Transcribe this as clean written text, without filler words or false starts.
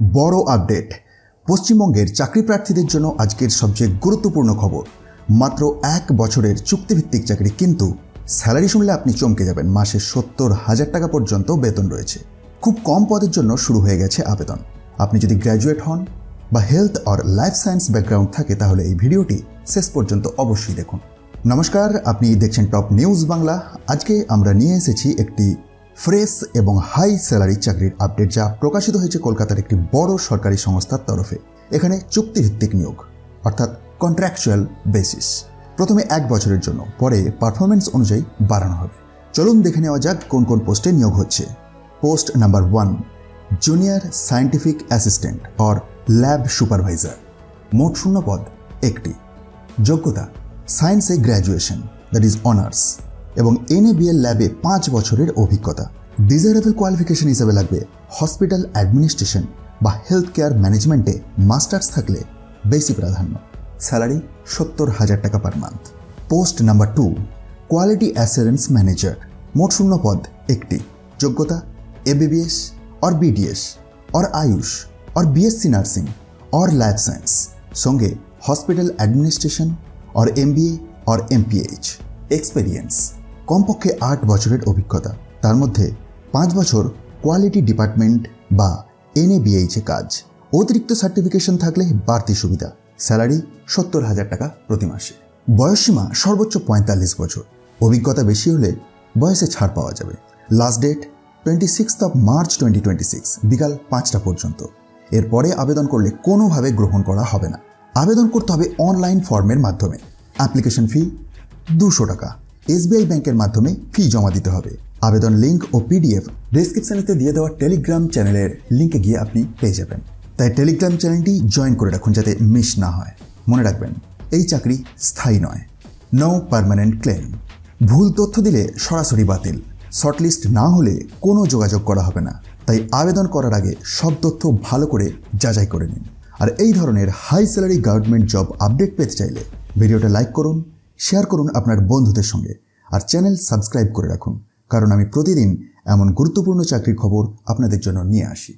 বড় আপডেট। পশ্চিমবঙ্গের চাকরি প্রার্থীদের জন্য আজকের সবচেয়ে গুরুত্বপূর্ণ খবর। মাত্র 1 বছরের চুক্তিভিত্তিক চাকরি, কিন্তু স্যালারি শুনলে আপনি চমকে যাবেন। মাসে 70,000 টাকা পর্যন্ত বেতন রয়েছে। খুব কম পদের জন্য শুরু হয়ে গেছে আবেদন। আপনি যদি গ্র্যাজুয়েট হন বা হেলথ আর লাইফ সায়েন্স ব্যাকগ্রাউন্ড থাকে তাহলে এই ভিডিওটি শেষ পর্যন্ত অবশ্যই দেখুন। নমস্কার, আপনি দেখছেন টপ নিউজ বাংলা। আজকে আমরা নিয়ে এসেছি একটি ফ্রেশ এবং হাই স্যালারি চাকরির আপডেট, যা প্রকাশিত হয়েছে কলকাতার একটি বড় সরকারি সংস্থার তরফে। এখানে চুক্তিভিত্তিক নিয়োগ, অর্থাৎ কন্ট্রাকচুয়াল বেসিস। প্রথমে 1 বছরের জন্য, পরে পারফরমেন্স অনুযায়ী বাড়ানো হবে। চলুন দেখে নেওয়া যাক কোন কোন পোস্টে নিয়োগ হচ্ছে। Post number 1, junior scientific assistant or lab supervisor. মোট শূন্য পদ 1টি। যোগ্যতা সায়েন্সে গ্র্যাজুয়েশন, দ্যাট ইজ অনার্স, এবং NABL ল্যাবে 5 বছরের অভিজ্ঞতা। ডিজায়ারেবল কোয়ালিফিকেশন হিসেবে লাগবে হসপিটাল অ্যাডমিনিস্ট্রেশন বা হেলথ কেয়ার ম্যানেজমেন্টে মাস্টার্স থাকলে বেশি প্রাধান্য। স্যালারি 70,000 টাকা per month. Post number 2, quality assurance manager. মোট শূন্য পদ 1টি। যোগ্যতা MBBS और BDS और आयुष और BSc নার্সিং और লাইফ সায়েন্স, সঙ্গে হসপিটাল অ্যাডমিনিস্ট্রেশন और MBA और MPH। এক্সপেরিয়েন্স কমপক্ষে 8 বছরের অভিজ্ঞতা, তার মধ্যে 5 বছর কোয়ালিটি ডিপার্টমেন্ট বা NABH এ কাজ। অতিরিক্ত সার্টিফিকেশন থাকলে বাড়তি সুবিধা। স্যালারি 70,000 টাকা প্রতি মাসে। বয়সসীমা সর্বোচ্চ 45 বছর। অভিজ্ঞতা বেশি হলে বয়সে ছাড় পাওয়া যাবে। লাস্ট ডেট 26 মার্চ 2026 বিকাল 5টা পর্যন্ত। এরপরে আবেদন করলে কোনোভাবে গ্রহণ করা হবে না। আবেদন করতে হবে অনলাইন ফর্মের মাধ্যমে। অ্যাপ্লিকেশন ফি 200 টাকা। SBI ব্যাংকের মাধ্যমে ফি জমা দিতে হবে। আবেদন লিঙ্ক ও PDF ডেসক্রিপশনেতে দিয়ে দেওয়া টেলিগ্রাম চ্যানেলের লিঙ্কে গিয়ে আপনি পেয়ে যাবেন। তাই টেলিগ্রাম চ্যানেলটি জয়েন করে রাখুন যাতে মিস না হয়। মনে রাখবেন, এই চাকরি স্থায়ী নয়। No permanent claim. ভুল তথ্য দিলে সরাসরি বাতিল। শর্টলিস্ট না হলে কোনো যোগাযোগ করা হবে না। তাই আবেদন করার আগে সব তথ্য ভালো করে যাচাই করে নিন। আর এই ধরনের high salary government job update পেতে চাইলে ভিডিওটা লাইক করুন, শেয়ার করুন আপনার বন্ধুদের সঙ্গে, আর চ্যানেল সাবস্ক্রাইব করে রাখুন, কারণ আমি প্রতিদিন এমন গুরুত্বপূর্ণ চাকরির খবর আপনাদের জন্য নিয়ে আসি।